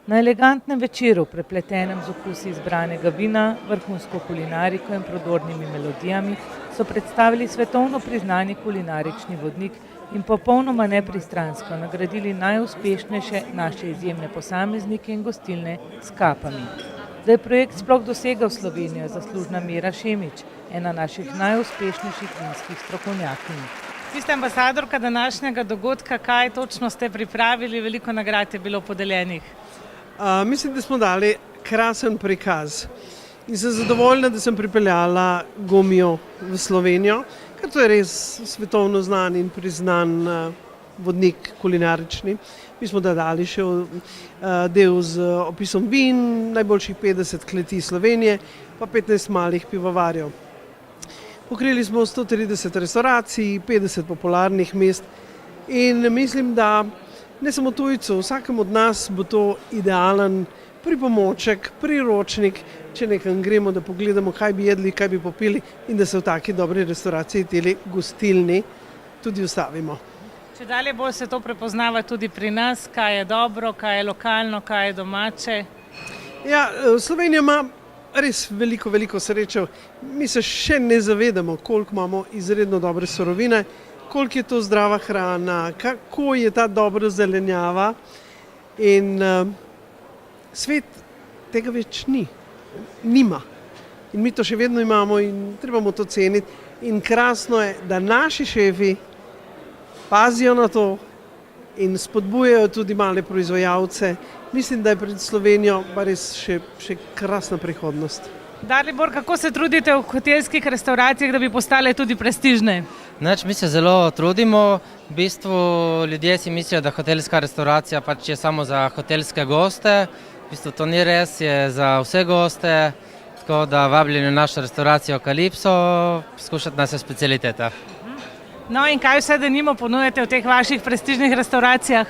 Na elegantnem večeru, prepletenem z okusi izbranega vina, vrhunsko kulinariko in prodornimi melodijami, so predstavili svetovno priznani kulinarični vodnik in popolnoma nepristransko nagradili najuspešnejše naše izjemne posameznike in gostilne s kapami. Da je projekt sploh dosegel Slovenijo, zaslužna Mira Šemič, ena naših najuspešnejših vinskih strokovnjakinj. Vi ste ambasadorka današnjega dogodka, kaj točno ste pripravili, veliko nagrad je bilo podeljenih? Mislim, da smo dali krasen prikaz in sem zadovoljna, da sem pripeljala Gomijo v Slovenijo, ker to je res svetovno znan in priznan vodnik kulinarični. Mi smo dali še del z opisom vin, najboljših 50 kleti Slovenije, pa 15 malih pivovarjev. Pokrili smo 130 restauracij, 50 popularnih mest in mislim, da ne samo tujcev, vsakem od nas bo to idealen pripomoček, priročnik, če nekam gremo, da pogledamo, kaj bi jedli, kaj bi popili in da se v taki dobri restauraciji, teli gostilni, tudi ustavimo. Če dalje bolj se to prepoznava tudi pri nas, kaj je dobro, kaj je lokalno, kaj je domače? Ja, Slovenija ima res veliko srečo. Mi se še ne zavedamo, koliko imamo izredno dobre surovine, koliko je to zdrava hrana, kako je ta dobra zelenjava in svet tega več nima. In mi to še vedno imamo in trebamo to ceniti. In krasno je, da naši šefi pazijo na to in spodbujajo tudi male proizvajalce. Mislim, da je pred Slovenijo pa res še krasna prihodnost. Dalibor, kako se trudite v hotelskih restauracijah, da bi postale tudi prestižne? Mi se zelo trudimo. V bistvu ljudje si mislijo, da hotelska restauracija pač je samo za hotelske goste. V bistvu to ni res, je za vse goste. Tako da vabljeni v našo restauracijo Kalipso, skušati naše specialitete. No in kaj vse denimo ponujate v teh vaših prestižnih restauracijah?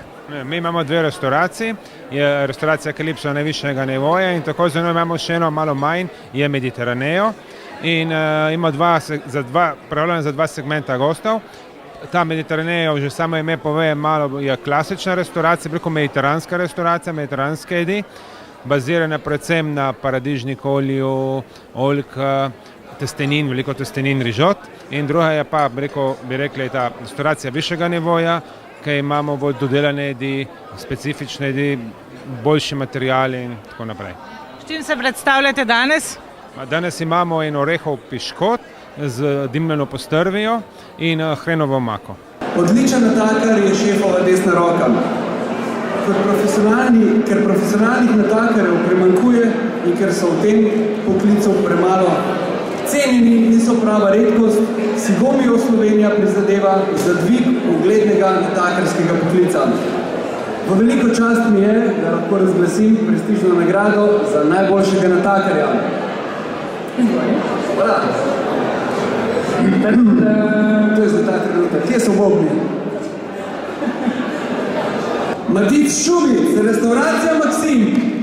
Mi imamo dve restauraciji, je restauracija Kalipso najvišjega nivoja in tako zelo imamo še eno malo manj, je Mediteraneo in ima pripravljena za dva segmenta gostov. Ta Mediteraneo, že samo ime pove, malo je klasična restauracija, preko mediteranska restauracija, mediteranske jedi, bazirana predvsem na paradižnik, olju, oljk, testenin, veliko testenin, rižot in druga je pa, bi rekli, ta restauracija višjega nivoja, ki imamo bolj dodelane jedi, specifične jedi, boljši materijali in tako naprej. S čim se predstavljate danes? Danes imamo en orehov piškot z dimljeno postrvijo in hrenovo omako. Odličen natakar je šefova desna roka. Ker profesionalnih natakarjev primanjkuje in ker so v tem poklicu premalo cenjeni, niso prava redkost, si Gomijo Slovenija prizadeva za dvig uglednega natakarskega poklica. V veliko čast mi je, da lahko razglasim prestižno nagrado za najboljšega natakarja. Hvala. To je za ta trenutek. Kje so bobni? Matic Šubic, restauracija Maksim.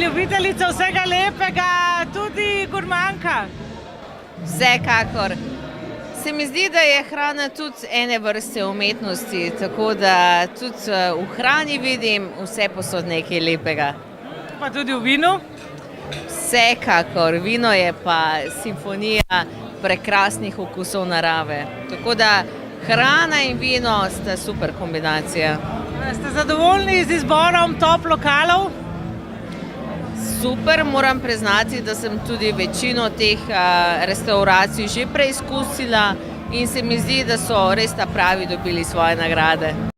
Ljubiteljica vsega lepega, tudi gurmanka. Vsekakor. Se mi zdi, da je hrana tudi ene vrste umetnosti, tako da tudi v hrani vidim vse posod nekaj lepega. Pa tudi v vinu? Vsekakor. Vino je pa simfonija prekrasnih okusov narave. Tako da hrana in vino sta super kombinacija. Ste zadovoljni z izborom top lokalov? Super, moram priznati, da sem tudi večino teh restauracij že preizkusila in se mi zdi, da so res ta pravi dobili svoje nagrade.